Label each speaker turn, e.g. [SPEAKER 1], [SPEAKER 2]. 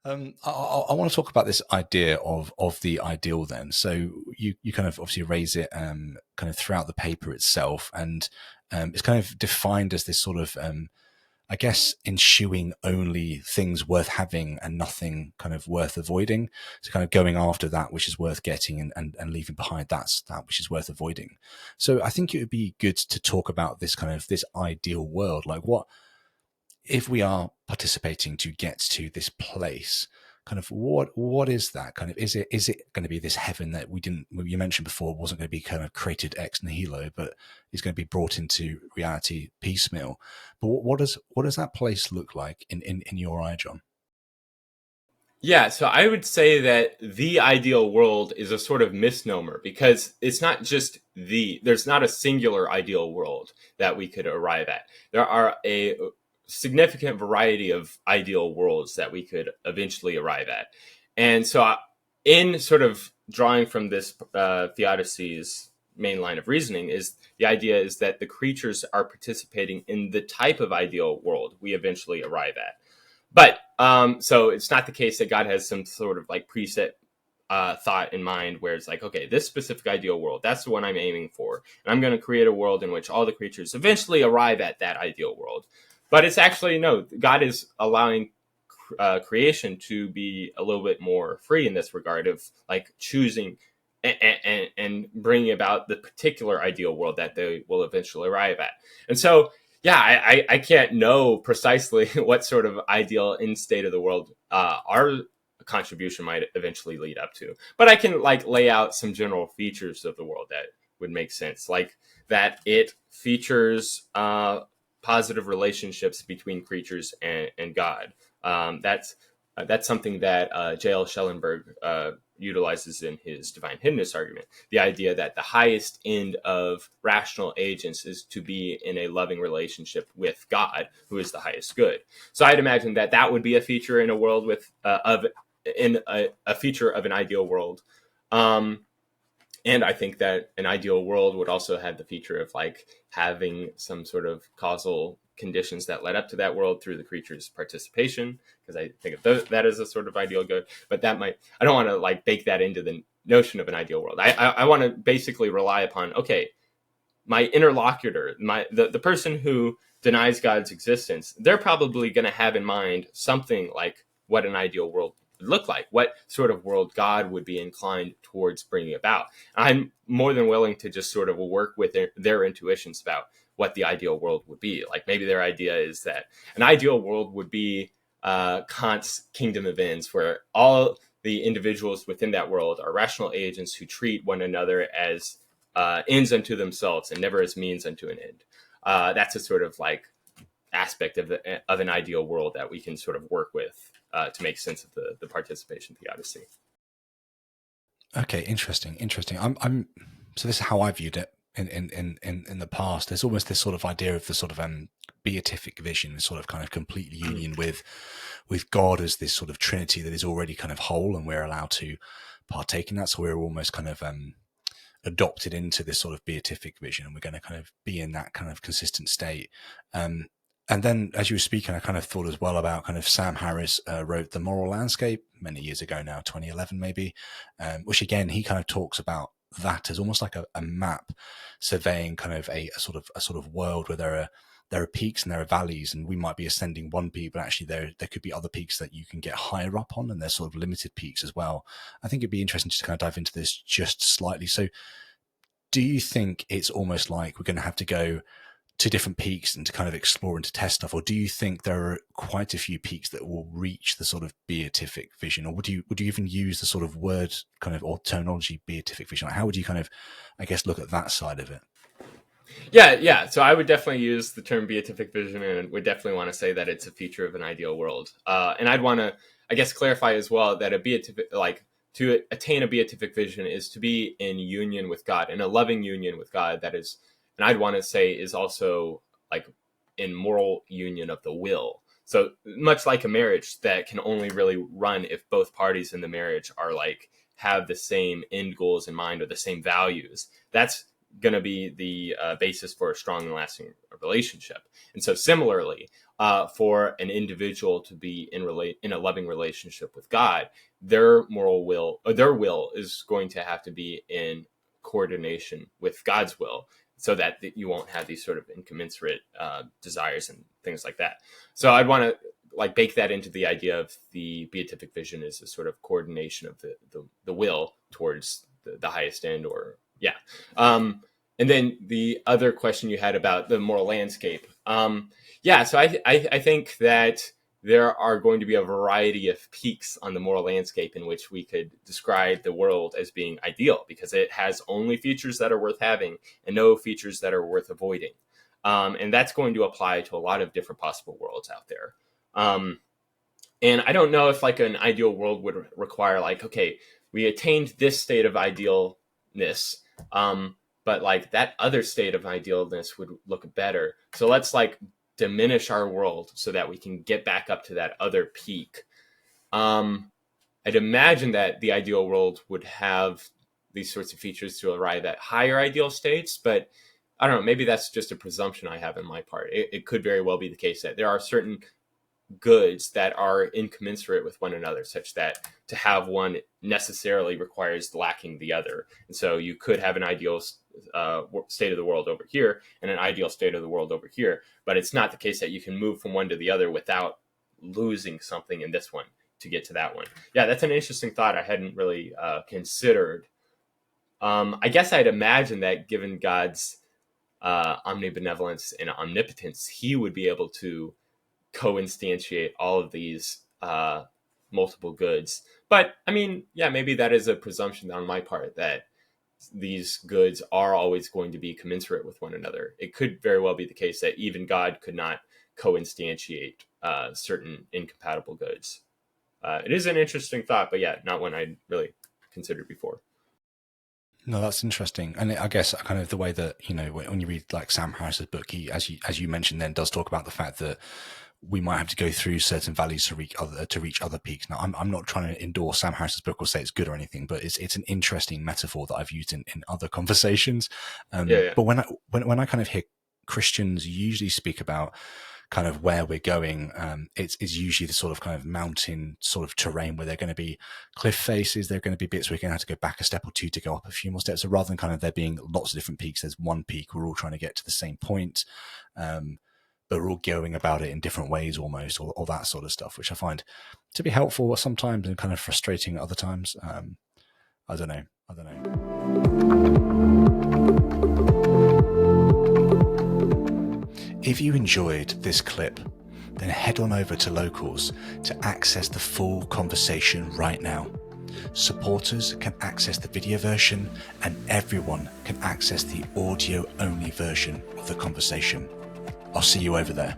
[SPEAKER 1] I want to talk about this idea of the ideal then. So you kind of obviously raise it kind of throughout the paper itself, and it's kind of defined as this sort of I guess ensuing only things worth having and nothing kind of worth avoiding. So kind of going after that which is worth getting and leaving behind that which is worth avoiding. So I think it would be good to talk about this kind of this ideal world. Like what if we are participating to get to this place, kind of what is that kind of, is it going to be this heaven that we didn't, you mentioned before, wasn't going to be kind of created ex nihilo, but is going to be brought into reality piecemeal? But what does that place look like in your eye, John?
[SPEAKER 2] Yeah, so I would say that the ideal world is a sort of misnomer because it's not just there's not a singular ideal world that we could arrive at. There are a significant variety of ideal worlds that we could eventually arrive at. And so, in sort of drawing from this theodicy's main line of reasoning, is the idea is that the creatures are participating in the type of ideal world we eventually arrive at. But so it's not the case that God has some sort of like preset thought in mind where it's like, okay, this specific ideal world, that's the one I'm aiming for. And I'm going to create a world in which all the creatures eventually arrive at that ideal world. But it's actually, no, God is allowing creation to be a little bit more free in this regard of like choosing and bringing about the particular ideal world that they will eventually arrive at. And so, yeah, I can't know precisely what sort of ideal end state of the world our contribution might eventually lead up to. But I can like lay out some general features of the world that would make sense, like that it features positive relationships between creatures and God. That's something that J.L. Schellenberg utilizes in his divine hiddenness argument. The idea that the highest end of rational agents is to be in a loving relationship with God, who is the highest good. So I'd imagine that that would be a feature in a world with a feature of an ideal world. And I think that an ideal world would also have the feature of like having some sort of causal conditions that led up to that world through the creature's participation, because I think of that as a sort of ideal good. But that might, I don't want to like bake that into the notion of an ideal world. I want to basically rely upon, okay, my interlocutor, the person who denies God's existence, they're probably going to have in mind something like what an ideal world would look like, what sort of world God would be inclined towards bringing about. I'm more than willing to just sort of work with their intuitions about what the ideal world would be. Like maybe their idea is that an ideal world would be Kant's kingdom of ends, where all the individuals within that world are rational agents who treat one another as ends unto themselves and never as means unto an end. That's a sort of like aspect of an ideal world that we can sort of work with to make sense of the participation theodicy.
[SPEAKER 1] Okay, interesting. I'm so this is how I viewed it in the past. There's almost this sort of idea of the sort of beatific vision, sort of kind of complete union with God as this sort of Trinity that is already kind of whole, and we're allowed to partake in that. So we're almost kind of adopted into this sort of beatific vision, and we're going to kind of be in that kind of consistent state. And then as you were speaking, I kind of thought as well about kind of Sam Harris wrote The Moral Landscape many years ago now, 2011 maybe, which again, he kind of talks about that as almost like a map surveying kind of a sort of world where there are peaks and there are valleys, and we might be ascending one peak, but actually there could be other peaks that you can get higher up on, and there's sort of limited peaks as well. I think it'd be interesting just to kind of dive into this just slightly. So do you think it's almost like we're going to have to go to different peaks and to kind of explore and to test stuff, or do you think there are quite a few peaks that will reach the sort of beatific vision, or would you even use the sort of word kind of or terminology beatific vision? Like how would you kind of, I guess, look at that side of it?
[SPEAKER 2] Yeah. So I would definitely use the term beatific vision, and would definitely want to say that it's a feature of an ideal world. And I'd want to, I guess, clarify as well that a beatific, like to attain a beatific vision, is to be in union with God, in a loving union with God. That is, and I'd want to say is also like in moral union of the will. So much like a marriage that can only really run if both parties in the marriage are like have the same end goals in mind or the same values. That's going to be the basis for a strong and lasting relationship. And so similarly, for an individual to be in a loving relationship with God, their moral will, or their will, is going to have to be in coordination with God's will, so that you won't have these sort of incommensurate desires and things like that. So I'd want to like bake that into the idea of the beatific vision as a sort of coordination of the will towards the highest end, or yeah. And then the other question you had about the moral landscape. Yeah, so I think that there are going to be a variety of peaks on the moral landscape in which we could describe the world as being ideal, because it has only features that are worth having and no features that are worth avoiding. And that's going to apply to a lot of different possible worlds out there. And I don't know if like an ideal world would require like, okay, we attained this state of idealness, but like that other state of idealness would look better. So let's like diminish our world so that we can get back up to that other peak. I'd imagine that the ideal world would have these sorts of features to arrive at higher ideal states, but I don't know, maybe that's just a presumption I have in my part. It could very well be the case that there are certain goods that are incommensurate with one another, such that to have one necessarily requires lacking the other. And so you could have an ideal state of the world over here and an ideal state of the world over here, but it's not the case that you can move from one to the other without losing something in this one to get to that one. Yeah, that's an interesting thought I hadn't really considered. I guess I'd imagine that given God's omnibenevolence and omnipotence, he would be able to co-instantiate all of these multiple goods. But I mean, yeah, maybe that is a presumption on my part that these goods are always going to be commensurate with one another. It could very well be the case that even God could not co-instantiate certain incompatible goods. It is an interesting thought, but yeah, not one I'd really considered before.
[SPEAKER 1] No, that's interesting, and I guess kind of the way that, you know, when you read like Sam Harris's book, he, as you mentioned, then does talk about the fact that we might have to go through certain valleys to reach other peaks. Now, I'm not trying to endorse Sam Harris's book or say it's good or anything, but it's an interesting metaphor that I've used in other conversations.
[SPEAKER 2] Yeah.
[SPEAKER 1] But when I kind of hear Christians usually speak about kind of where we're going, it's usually the sort of kind of mountain sort of terrain where there are going to be cliff faces, there are going to be bits where you're going to have to go back a step or two to go up a few more steps. So rather than kind of there being lots of different peaks, there's one peak, we're all trying to get to the same point, but we're all going about it in different ways almost, or that sort of stuff, which I find to be helpful sometimes and kind of frustrating at other times. I don't know. If you enjoyed this clip, then head on over to Locals to access the full conversation right now. Supporters can access the video version, and everyone can access the audio-only version of the conversation. I'll see you over there.